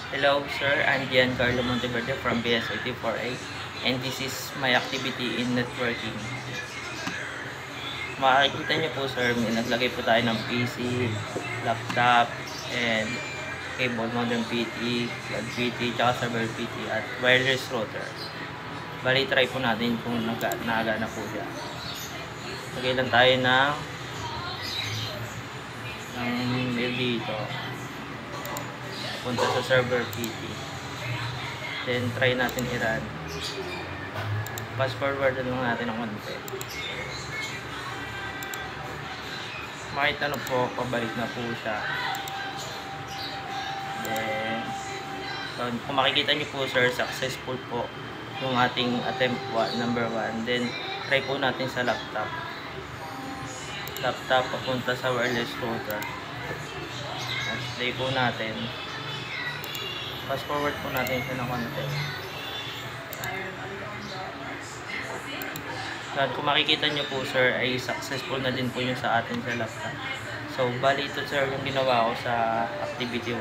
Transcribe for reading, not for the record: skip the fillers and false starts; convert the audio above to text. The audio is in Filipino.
Hello sir, I'm Giancarlo Monteverde from BS84A and this is my activity in networking. Makikita niyo po sir, may naglagay po tayo ng PC, laptop, and cable modem PT, plug PT, tsaka server PT at wireless router. Bali, try po natin kung nagana po siya. Lagay lang tayo ng mail dito. Punta sa server PT. Then, try natin i-run. Fast forward lang natin ng konti. Makita na po, pabalik na po siya. Then, kung makikita niyo po sir, successful po yung ating attempt number 1. Then, try po natin sa laptop. Laptop papunta sa wireless router. At play po natin. Fast forward po natin siya ng konti. At kung makikita nyo po sir, ay successful na din po yung sa atin sa laptop. So, bali ito sir yung ginawa ko sa activity 1.